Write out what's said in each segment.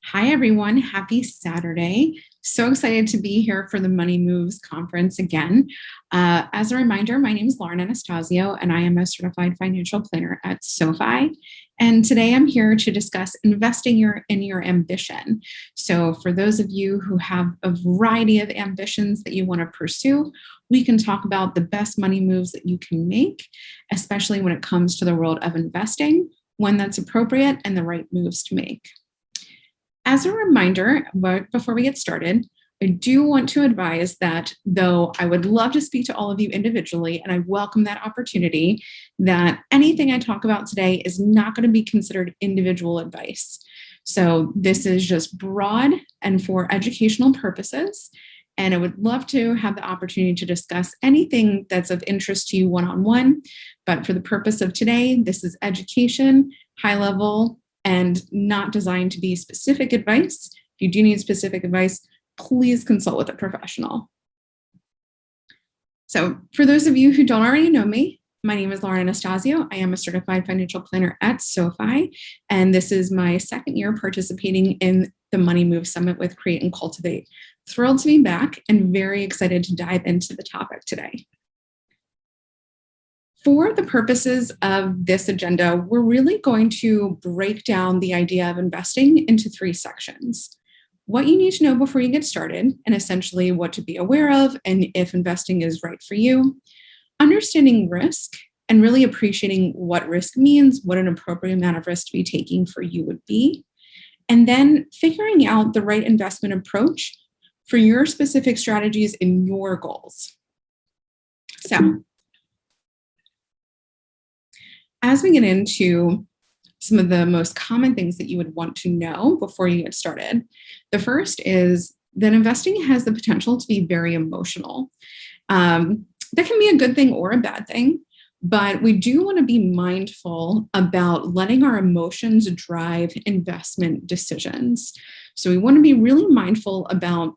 Hi, everyone. Happy Saturday. So excited to be here for the Money Moves conference again. As a reminder, my name is Lauren Anastasio, and I am a certified financial planner at SoFi. And today I'm here to discuss investing in your ambition. So, for those of you who have a variety of ambitions that you want to pursue, we can talk about the best money moves that you can make, especially when it comes to the world of investing, when that's appropriate, and the right moves to make. As a reminder, before we get started, I do want to advise that though I would love to speak to all of you individually, and I welcome that opportunity, that anything I talk about today is not going to be considered individual advice. So this is just broad and for educational purposes. And I would love to have the opportunity to discuss anything that's of interest to you one-on-one. But for the purpose of today, this is education, high level, and not designed to be specific advice. If you do need specific advice, please consult with a professional. So for those of you who don't already know me, my name is Lauren Anastasio. I am a certified financial planner at SoFi, and this is my second year participating in the Money Move Summit with Create and Cultivate. Thrilled to be back and very excited to dive into the topic today. For the purposes of this agenda, we're really going to break down the idea of investing into three sections. What you need to know before you get started, and essentially what to be aware of, and if investing is right for you. Understanding risk, and really appreciating what risk means, what an appropriate amount of risk to be taking for you would be. And then figuring out the right investment approach for your specific strategies and your goals. So, as we get into some of the most common things that you would want to know before you get started, the first is that investing has the potential to be very emotional. That can be a good thing or a bad thing, but we do want to be mindful about letting our emotions drive investment decisions. So we want to be really mindful about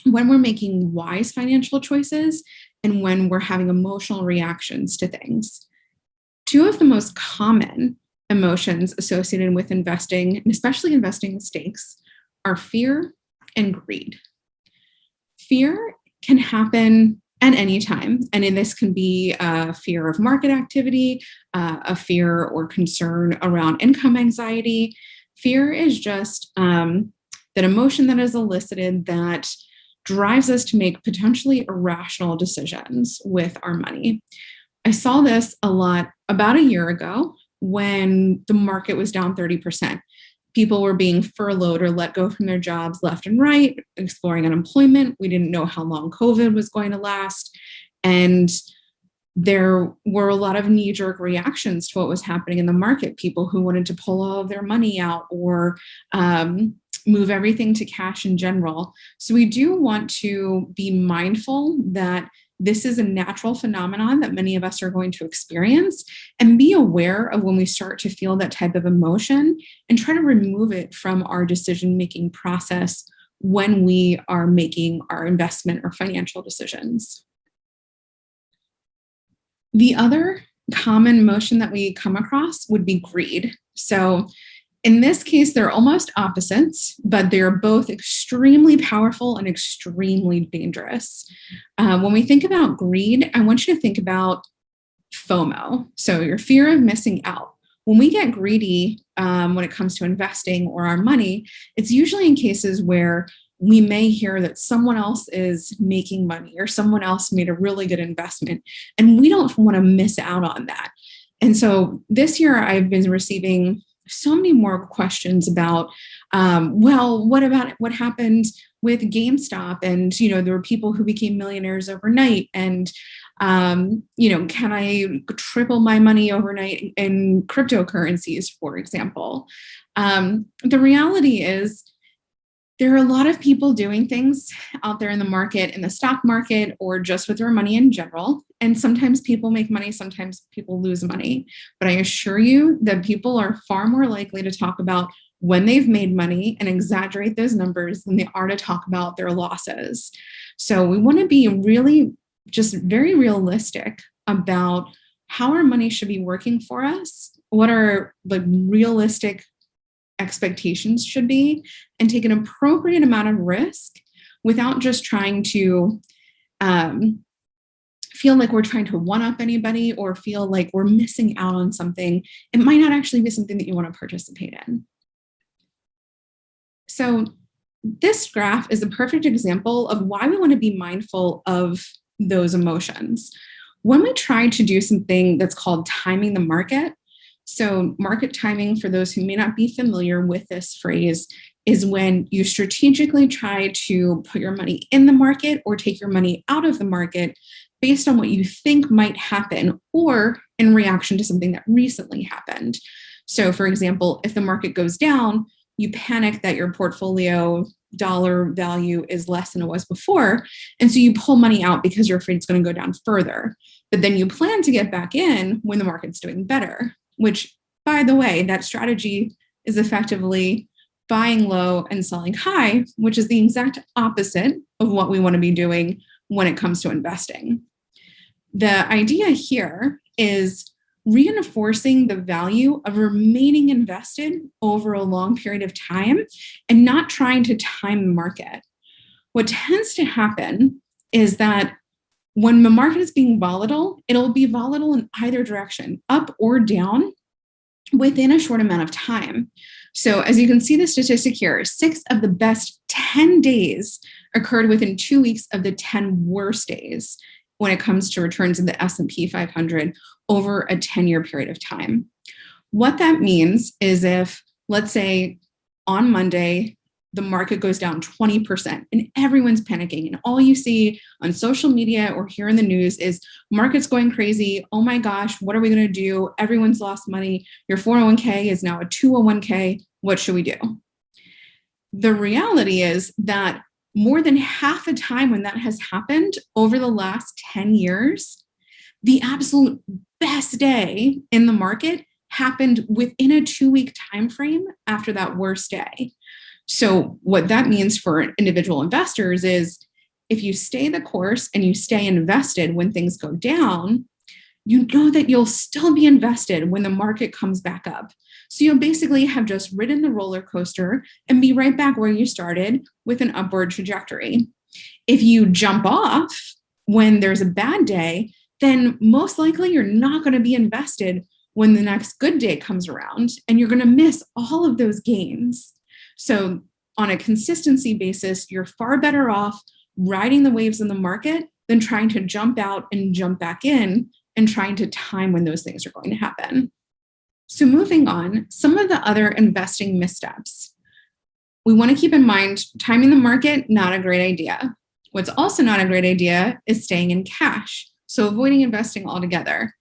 when we're making wise financial choices and when we're having emotional reactions to things. Two of the most common emotions associated with investing, and especially investing mistakes, are fear and greed. Fear can happen at any time, and this can be a fear of market activity, a fear or concern around income anxiety. Fear is just that emotion that is elicited that drives us to make potentially irrational decisions with our money. I saw this a lot about a year ago when the market was down 30%. People were being furloughed or let go from their jobs left and right, exploring unemployment. We didn't know how long COVID was going to last. And there were a lot of knee-jerk reactions to what was happening in the market. People who wanted to pull all of their money out or move everything to cash in general. So we do want to be mindful that this is a natural phenomenon that many of us are going to experience, and be aware of when we start to feel that type of emotion and try to remove it from our decision-making process when we are making our investment or financial decisions. The other common emotion that we come across would be greed. So in this case, they're almost opposites, but they're both extremely powerful and extremely dangerous. When we think about greed, I want you to think about FOMO, so your fear of missing out. When we get greedy when it comes to investing or our money, it's usually in cases where we may hear that someone else is making money or someone else made a really good investment, and we don't want to miss out on that. And so this year I've been receiving so many more questions about, what happened with GameStop? And, there were people who became millionaires overnight. And, can I triple my money overnight in cryptocurrencies, for example? The reality is there are a lot of people doing things out there in the market, in the stock market, or just with their money in general. And sometimes people make money, sometimes people lose money. But I assure you that people are far more likely to talk about when they've made money and exaggerate those numbers than they are to talk about their losses. So we want to be really just very realistic about how our money should be working for us, what are the realistic expectations should be and take an appropriate amount of risk without just trying to feel like we're trying to one-up anybody or feel like we're missing out on something. It might not actually be something that you want to participate in. So this graph is a perfect example of why we want to be mindful of those emotions. When we try to do something that's called timing the market, so market timing, for those who may not be familiar with this phrase, is when you strategically try to put your money in the market or take your money out of the market based on what you think might happen or in reaction to something that recently happened. So for example, if the market goes down, you panic that your portfolio dollar value is less than it was before. And so you pull money out because you're afraid it's going to go down further. But then you plan to get back in when the market's doing better, which, by the way, that strategy is effectively buying low and selling high, which is the exact opposite of what we want to be doing when it comes to investing. The idea here is reinforcing the value of remaining invested over a long period of time and not trying to time the market. What tends to happen is that when the market is being volatile, it'll be volatile in either direction, up or down, within a short amount of time. So as you can see the statistic here, 6 of the best 10 days occurred within 2 weeks of the 10 worst days when it comes to returns in the S&P 500 over a 10-year period of time. What that means is if, let's say, on Monday, the market goes down 20% and everyone's panicking, and all you see on social media or hear in the news is market's going crazy. Oh my gosh, what are we going to do? Everyone's lost money. Your 401k is now a 201k. What should we do? The reality is that more than half the time when that has happened over the last 10 years, the absolute best day in the market happened within a 2-week time frame after that worst day. So what that means for individual investors is if you stay the course and you stay invested when things go down, you know that you'll still be invested when the market comes back up. So you'll basically have just ridden the roller coaster and be right back where you started with an upward trajectory. If you jump off when there's a bad day, then most likely you're not going to be invested when the next good day comes around, and you're going to miss all of those gains. So on a consistency basis, you're far better off riding the waves in the market than trying to jump out and jump back in and trying to time when those things are going to happen. So moving on, some of the other investing missteps. We want to keep in mind, timing the market, not a great idea. What's also not a great idea is staying in cash, so avoiding investing altogether.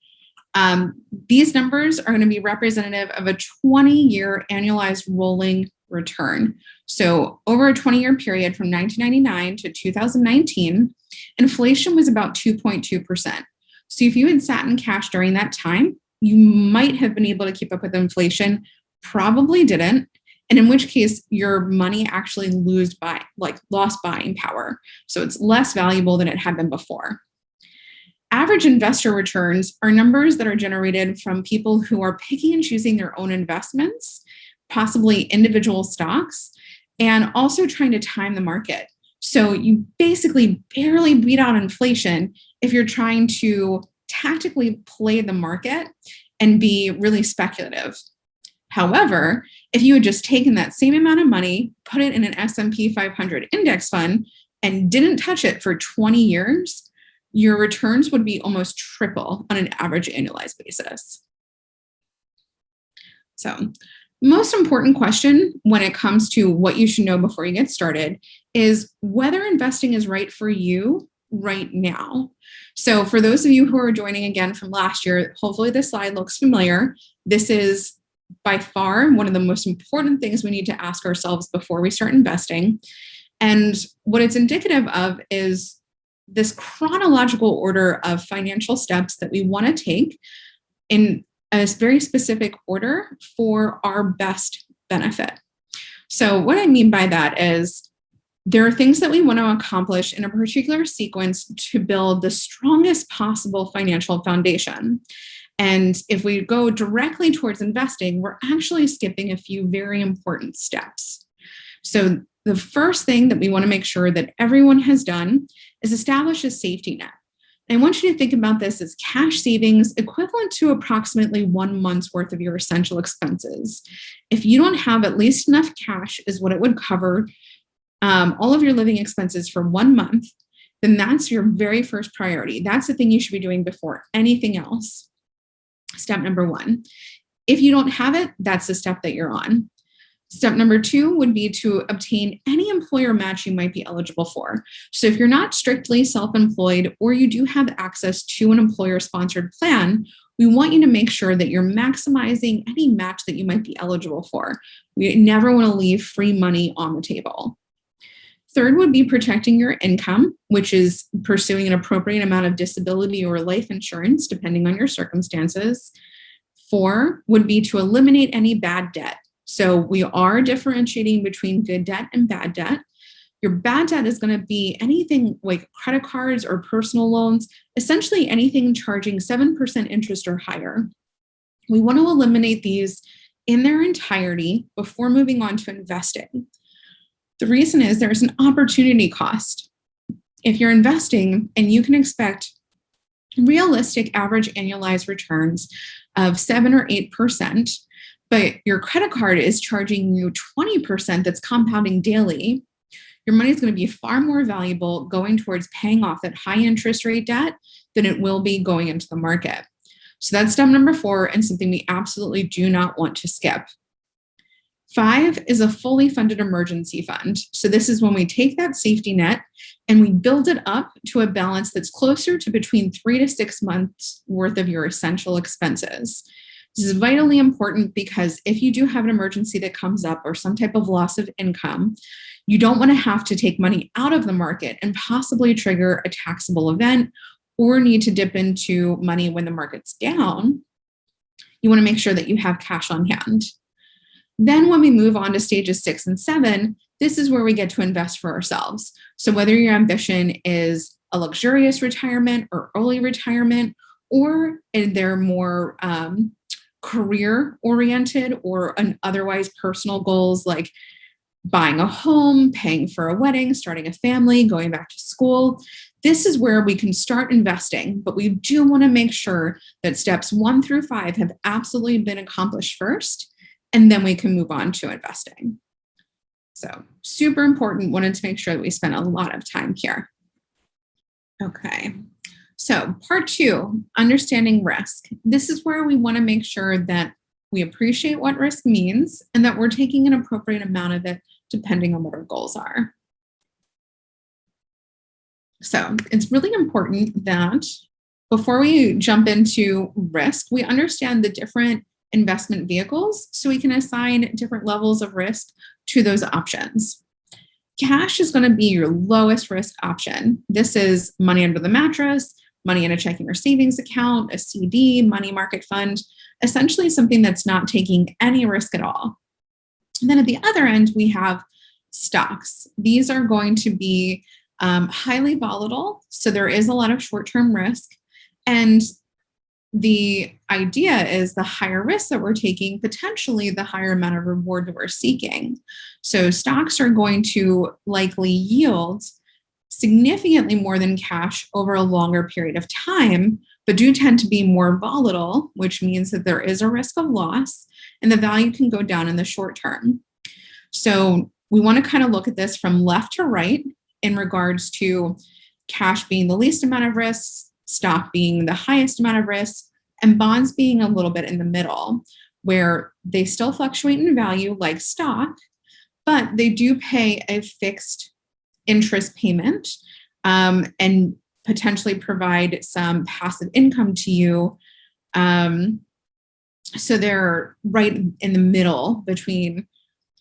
These numbers are going to be representative of a 20-year annualized rolling return. So over a 20-year period from 1999 to 2019, inflation was about 2.2%. So if you had sat in cash during that time, you might have been able to keep up with inflation, probably didn't, and in which case your money actually lost buying power. So it's less valuable than it had been before. Average investor returns are numbers that are generated from people who are picking and choosing their own investments, possibly individual stocks, and also trying to time the market. So you basically barely beat out inflation if you're trying to tactically play the market and be really speculative. However, if you had just taken that same amount of money, put it in an S&P 500 index fund, and didn't touch it for 20 years, your returns would be almost triple on an average annualized basis. So, most important question when it comes to what you should know before you get started is whether investing is right for you right now. So for those of you who are joining again from last year, hopefully this slide looks familiar. This is by far one of the most important things we need to ask ourselves before we start investing. And what it's indicative of is this chronological order of financial steps that we want to take in a very specific order for our best benefit. So what I mean by that is there are things that we want to accomplish in a particular sequence to build the strongest possible financial foundation. And if we go directly towards investing, we're actually skipping a few very important steps. So the first thing that we want to make sure that everyone has done is establish a safety net. I want you to think about this as cash savings equivalent to approximately 1 month's worth of your essential expenses. If you don't have at least enough cash is what it would cover all of your living expenses for 1 month, then that's your very first priority. That's the thing you should be doing before anything else. Step number 1. If you don't have it, that's the step that you're on. Step number 2 would be to obtain any employer match you might be eligible for. So if you're not strictly self-employed or you do have access to an employer-sponsored plan, we want you to make sure that you're maximizing any match that you might be eligible for. We never want to leave free money on the table. Third would be protecting your income, which is pursuing an appropriate amount of disability or life insurance, depending on your circumstances. 4 would be to eliminate any bad debt. So we are differentiating between good debt and bad debt. Your bad debt is going to be anything like credit cards or personal loans, essentially anything charging 7% interest or higher. We want to eliminate these in their entirety before moving on to investing. The reason is there's an opportunity cost. If you're investing and you can expect realistic average annualized returns of 7 or 8%, but your credit card is charging you 20% that's compounding daily, your money is going to be far more valuable going towards paying off that high interest rate debt than it will be going into the market. So that's step number 4 and something we absolutely do not want to skip. 5 is a fully funded emergency fund. So this is when we take that safety net and we build it up to a balance that's closer to between 3 to 6 months worth of your essential expenses. This is vitally important because if you do have an emergency that comes up or some type of loss of income, you don't want to have to take money out of the market and possibly trigger a taxable event or need to dip into money when the market's down. You want to make sure that you have cash on hand. Then when we move on to stages 6 and 7, this is where we get to invest for ourselves. So whether your ambition is a luxurious retirement or early retirement, or they're more career oriented or an otherwise personal goals like buying a home, paying for a wedding, starting a family, going back to school, this is where we can start investing. But we do want to make sure that steps 1 through 5 have absolutely been accomplished first, and then we can move on to investing. So super important, wanted to make sure that we spend a lot of time here. Okay. So part 2, understanding risk. This is where we want to make sure that we appreciate what risk means and that we're taking an appropriate amount of it depending on what our goals are. So it's really important that before we jump into risk, we understand the different investment vehicles so we can assign different levels of risk to those options. Cash is going to be your lowest risk option. This is money under the mattress, money in a checking or savings account, a CD, money market fund, essentially something that's not taking any risk at all. And then at the other end, we have stocks. These are going to be highly volatile. So there is a lot of short-term risk. And the idea is the higher risk that we're taking, potentially the higher amount of reward that we're seeking. So stocks are going to likely yield significantly more than cash over a longer period of time, but do tend to be more volatile, which means that there is a risk of loss and the value can go down in the short term. So we want to kind of look at this from left to right in regards to cash being the least amount of risk, stock being the highest amount of risk, and bonds being a little bit in the middle, where they still fluctuate in value like stock, but they do pay a fixed interest payment and potentially provide some passive income to you. So they're right in the middle between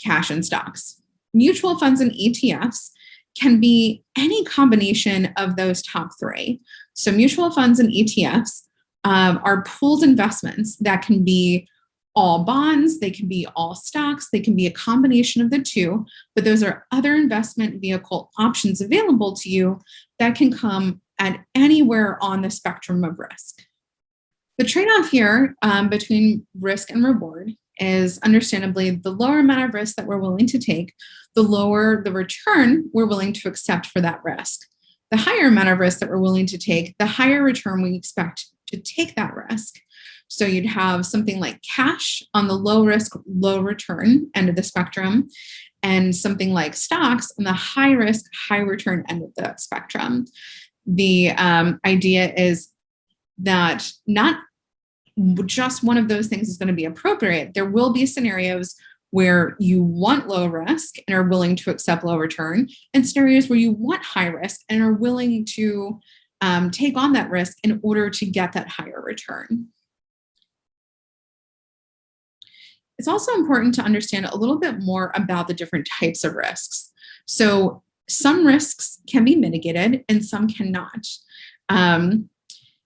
cash and stocks. Mutual funds and ETFs can be any combination of those top 3. So mutual funds and ETFs are pooled investments that can be all bonds, they can be all stocks, they can be a combination of the two, but those are other investment vehicle options available to you that can come at anywhere on the spectrum of risk. The trade-off here between risk and reward is understandably the lower amount of risk that we're willing to take, the lower the return we're willing to accept for that risk. The higher amount of risk that we're willing to take, the higher return we expect to take that risk. So you'd have something like cash on the low risk, low return end of the spectrum, and something like stocks on the high risk, high return end of the spectrum. The idea is that not just one of those things is going to be appropriate. There will be scenarios where you want low risk and are willing to accept low return, and scenarios where you want high risk and are willing to take on that risk in order to get that higher return. It's also important to understand a little bit more about the different types of risks. So some risks can be mitigated and some cannot.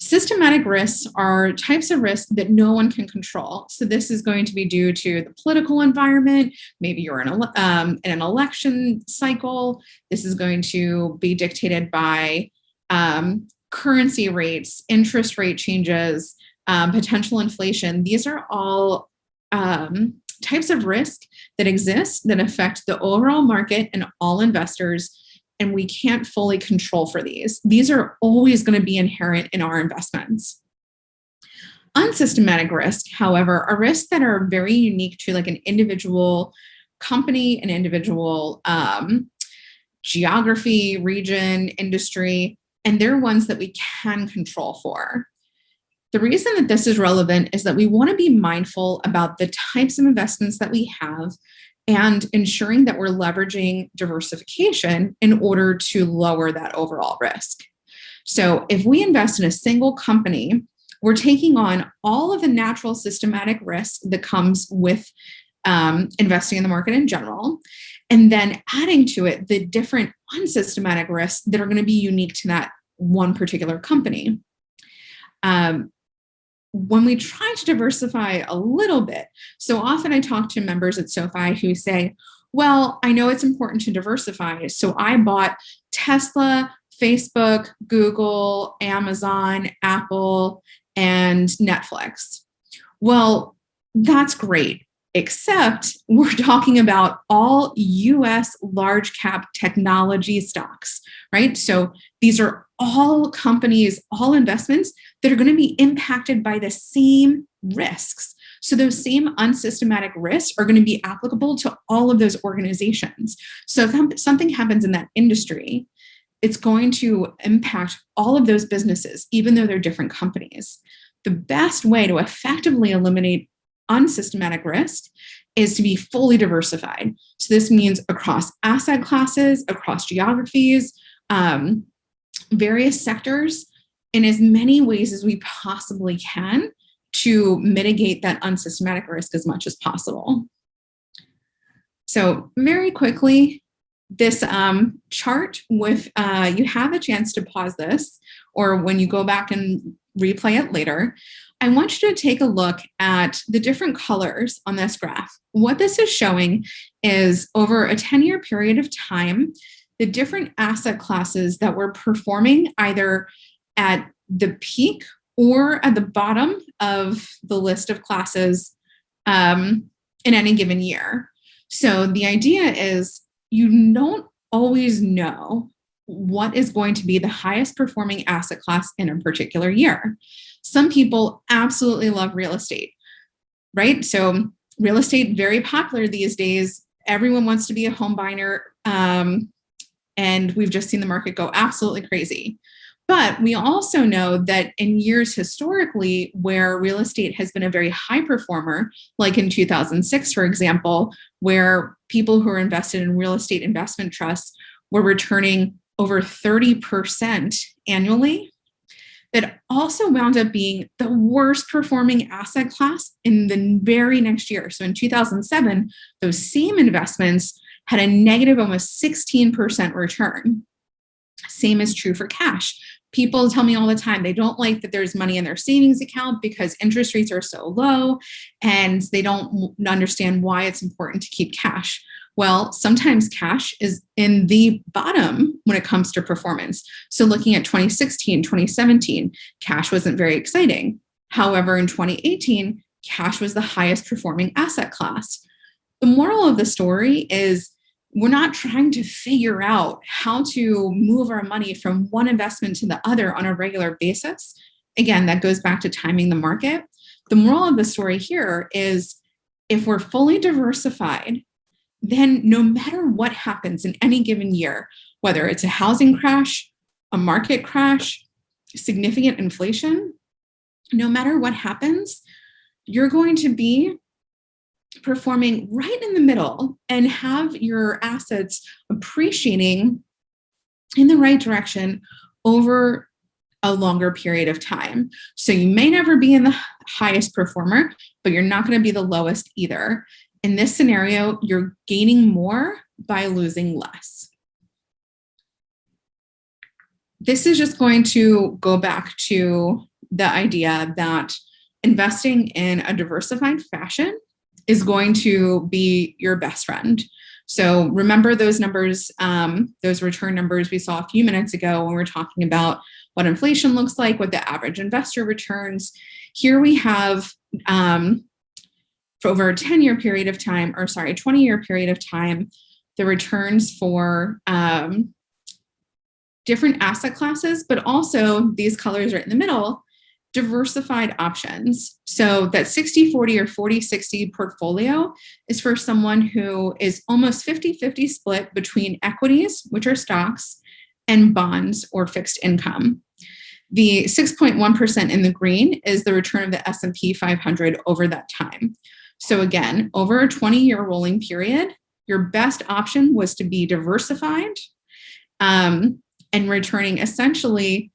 Systematic risks are types of risk that no one can control. So this is going to be due to the political environment. Maybe you're in an election cycle. This is going to be dictated by currency rates, interest rate changes, potential inflation. These are all types of risk that exist that affect the overall market and all investors, and we can't fully control for these. These are always going to be inherent in our investments. Unsystematic risk, however, are risks that are very unique to like an individual company, an individual geography, region, industry, and they're ones that we can control for. The reason that this is relevant is that we want to be mindful about the types of investments that we have and ensuring that we're leveraging diversification in order to lower that overall risk. So if we invest in a single company, we're taking on all of the natural systematic risk that comes with investing in the market in general, and then adding to it the different unsystematic risks that are going to be unique to that one particular company. When we try to diversify a little bit, so often I talk to members at SoFi who say, well, I know it's important to diversify, so I bought Tesla, Facebook, Google, Amazon, Apple, and Netflix. Well, that's great, except we're talking about all US large cap technology stocks, right? So these are all companies, all investments that are going to be impacted by the same risks. So those same unsystematic risks are going to be applicable to all of those organizations. So if something happens in that industry, it's going to impact all of those businesses, even though they're different companies. The best way to effectively eliminate unsystematic risk is to be fully diversified. So this means across asset classes, across geographies, various sectors, in as many ways as we possibly can to mitigate that unsystematic risk as much as possible. So very quickly, this chart with, you have a chance to pause this, or when you go back and replay it later, I want you to take a look at the different colors on this graph. What this is showing is over a 10-year period of time, the different asset classes that were performing either at the peak or at the bottom of the list of classes in any given year. So the idea is you don't always know what is going to be the highest performing asset class in a particular year. Some people absolutely love real estate, right? So real estate, very popular these days. Everyone wants to be a home buyer. And we've just seen the market go absolutely crazy. But we also know that in years historically where real estate has been a very high performer, like in 2006, for example, where people who are invested in real estate investment trusts were returning over 30% annually, that also wound up being the worst performing asset class in the very next year. So in 2007, those same investments had a negative almost 16% return. Same is true for cash. People tell me all the time they don't like that there's money in their savings account because interest rates are so low, and they don't understand why it's important to keep cash. Well, sometimes cash is in the bottom when it comes to performance. So looking at 2016, 2017, cash wasn't very exciting. However, in 2018, cash was the highest performing asset class. The moral of the story is we're not trying to figure out how to move our money from one investment to the other on a regular basis. Again, that goes back to timing the market. The moral of the story here is if we're fully diversified, then no matter what happens in any given year, whether it's a housing crash, a market crash, significant inflation, no matter what happens, you're going to be performing right in the middle and have your assets appreciating in the right direction over a longer period of time. So you may never be in the highest performer, but you're not going to be the lowest either. In this scenario, you're gaining more by losing less. This is just going to go back to the idea that investing in a diversified fashion is going to be your best friend. So remember those numbers, those return numbers we saw a few minutes ago when we were talking about what inflation looks like, what the average investor returns. Here we have for over a 10-year period of time, or sorry, 20-year period of time, the returns for different asset classes, but also these colors right in the middle, diversified options. So that 60-40 or 40-60 portfolio is for someone who is almost 50-50 split between equities, which are stocks, and bonds or fixed income. The 6.1% in the green is the return of the S&P 500 over that time. So again, over a 20-year rolling period, your best option was to be diversified and returning essentially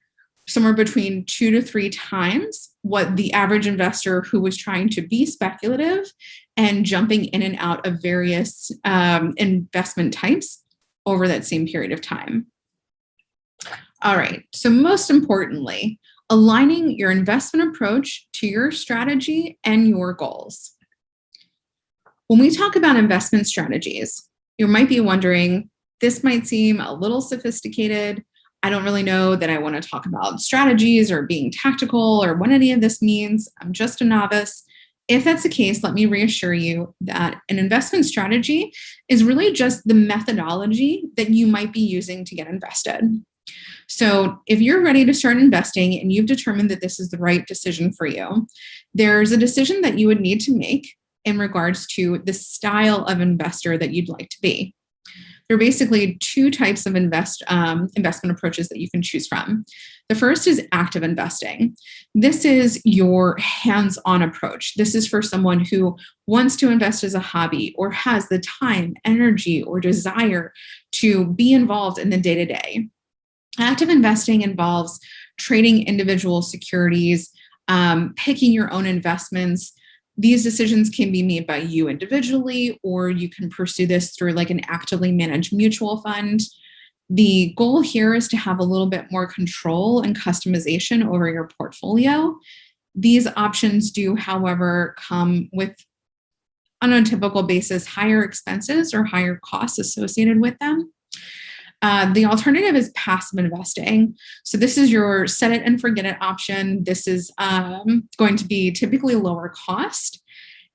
somewhere between 2 to 3 times what the average investor who was trying to be speculative and jumping in and out of various investment types over that same period of time. All right, so most importantly, aligning your investment approach to your strategy and your goals. When we talk about investment strategies, you might be wondering, this might seem a little sophisticated. I don't really know that I want to talk about strategies or being tactical or what any of this means. I'm just a novice. If that's the case, let me reassure you that an investment strategy is really just the methodology that you might be using to get invested. So if you're ready to start investing and you've determined that this is the right decision for you, there's a decision that you would need to make in regards to the style of investor that you'd like to be. There are basically 2 types of investment approaches that you can choose from. The first is active investing. This is your hands-on approach. This is for someone who wants to invest as a hobby or has the time, energy, or desire to be involved in the day-to-day. Active investing involves trading individual securities, picking your own investments. These decisions can be made by you individually, or you can pursue this through like an actively managed mutual fund. The goal here is to have a little bit more control and customization over your portfolio. These options do, however, come with, on a typical basis, higher expenses or higher costs associated with them. The alternative is passive investing. So this is your set it and forget it option. This is going to be typically lower cost.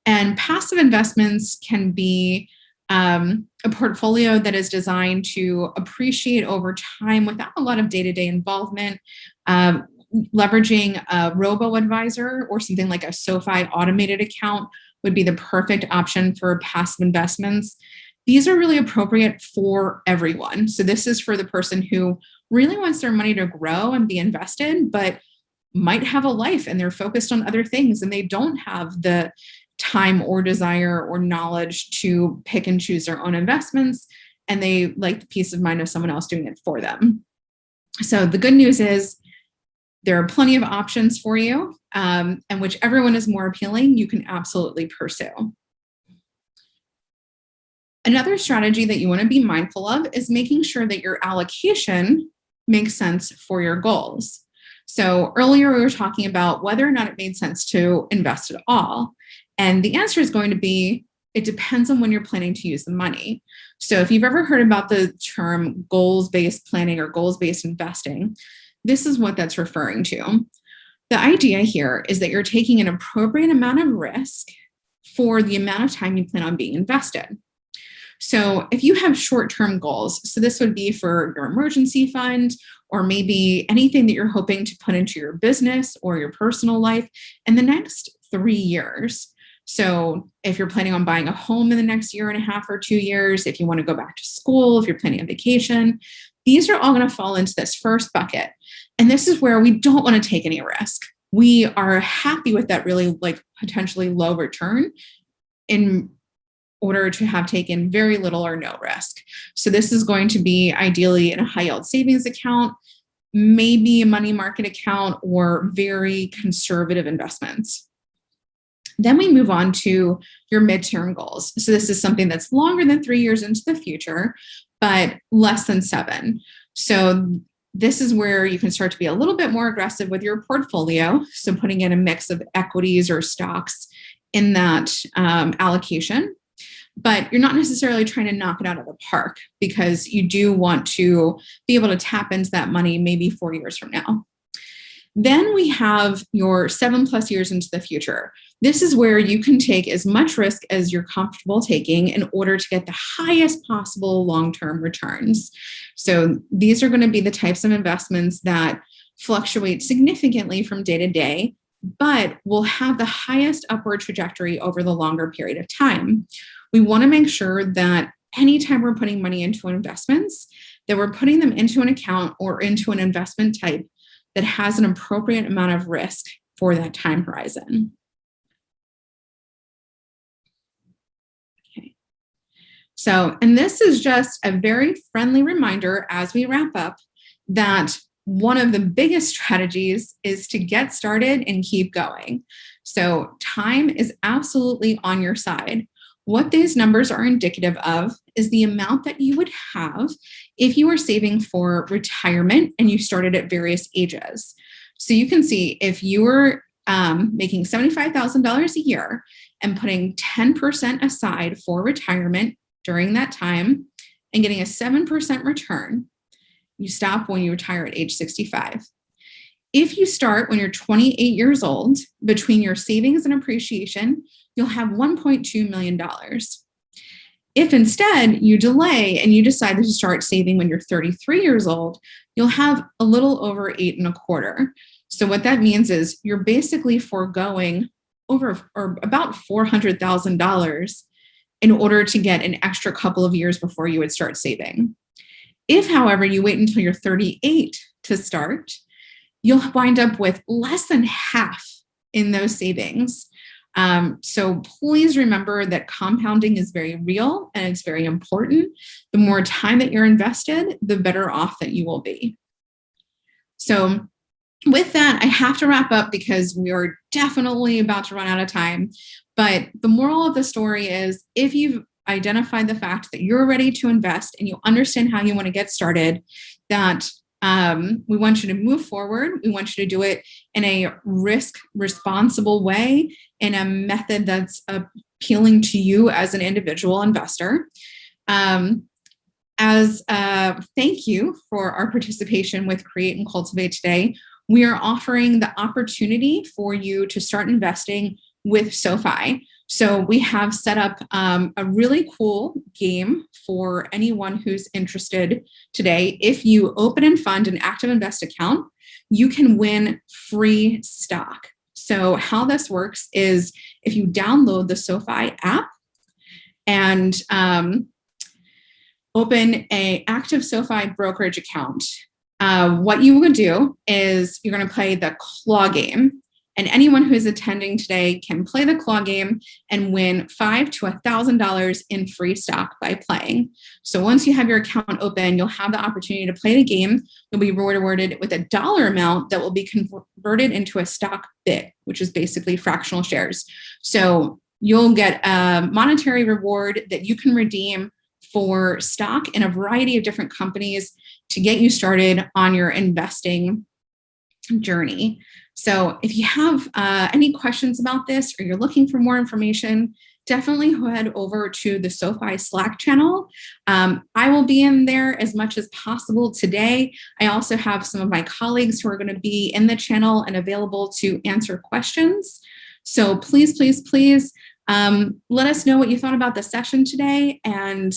And passive investments can be a portfolio that is designed to appreciate over time without a lot of day-to-day involvement. Leveraging a robo-advisor or something like a SoFi automated account would be the perfect option for passive investments. These are really appropriate for everyone. So this is for the person who really wants their money to grow and be invested, but might have a life and they're focused on other things and they don't have the time or desire or knowledge to pick and choose their own investments, and they like the peace of mind of someone else doing it for them. So the good news is there are plenty of options for you, and whichever one is more appealing, you can absolutely pursue. Another strategy that you want to be mindful of is making sure that your allocation makes sense for your goals. So earlier we were talking about whether or not it made sense to invest at all. And the answer is going to be, it depends on when you're planning to use the money. So if you've ever heard about the term goals-based planning or goals-based investing, this is what that's referring to. The idea here is that you're taking an appropriate amount of risk for the amount of time you plan on being invested. So if you have short-term goals, so this would be for your emergency fund, or maybe anything that you're hoping to put into your business or your personal life in the next 3 years. So if you're planning on buying a home in the next year and a half or 2 years, if you want to go back to school, if you're planning a vacation, these are all going to fall into this first bucket. And this is where we don't want to take any risk. We are happy with that really potentially low return in order to have taken very little or no risk. So this is going to be ideally in a high yield savings account, maybe a money market account, or very conservative investments. Then we move on to your midterm goals. So this is something that's longer than 3 years into the future, but less than 7. So this is where you can start to be a little bit more aggressive with your portfolio. So putting in a mix of equities or stocks in that allocation. But you're not necessarily trying to knock it out of the park, because you do want to be able to tap into that money maybe 4 years from now. Then we have your 7+ years into the future. This is where you can take as much risk as you're comfortable taking in order to get the highest possible long-term returns. So these are going to be the types of investments that fluctuate significantly from day to day, but will have the highest upward trajectory over the longer period of time. We want to make sure that anytime we're putting money into investments, that we're putting them into an account or into an investment type that has an appropriate amount of risk for that time horizon. Okay. So, and this is just a very friendly reminder as we wrap up that one of the biggest strategies is to get started and keep going. So time is absolutely on your side. What these numbers are indicative of is the amount that you would have if you were saving for retirement and you started at various ages. So you can see if you were making $75,000 a year and putting 10% aside for retirement during that time and getting a 7% return, you stop when you retire at age 65. If you start when you're 28 years old, between your savings and appreciation, you'll have $1.2 million. If instead you delay and you decide to start saving when you're 33 years old, you'll have a little over 8.25. So what that means is you're basically foregoing over or about $400,000 in order to get an extra couple of years before you would start saving. If, however, you wait until you're 38 to start, you'll wind up with less than half in those savings. So please remember that compounding is very real and it's very important. The more time that you're invested, the better off that you will be. So with that, I have to wrap up because we are definitely about to run out of time. But the moral of the story is, if you've identified the fact that you're ready to invest and you understand how you want to get started, that we want you to move forward. We want you to do it in a risk-responsible way, in a method that's appealing to you as an individual investor. As a thank you for our participation with Create and Cultivate today, we are offering the opportunity for you to start investing with SoFi. So we have set up a really cool game for anyone who's interested today. If you open and fund an active invest account, you can win free stock. So how this works is if you download the SoFi app and open an active SoFi brokerage account, what you would do is you're going to play the claw game. And anyone who is attending today can play the claw game and win $500 to $1,000 in free stock by playing. So once you have your account open, you'll have the opportunity to play the game. You'll be rewarded with a dollar amount that will be converted into a stock bid, which is basically fractional shares. So you'll get a monetary reward that you can redeem for stock in a variety of different companies to get you started on your investing journey. So if you have any questions about this or you're looking for more information, definitely head over to the SoFi Slack channel. I will be in there as much as possible today. I also have some of my colleagues who are going to be in the channel and available to answer questions. So please, please, please let us know what you thought about the session today. And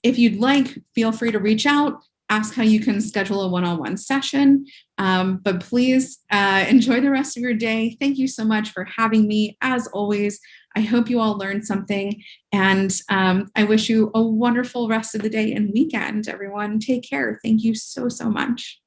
if you'd like, feel free to reach out, ask how you can schedule a one-on-one session. But please enjoy the rest of your day. Thank you so much for having me. As always, I hope you all learned something. And I wish you a wonderful rest of the day and weekend, everyone. Take care. Thank you so, so much.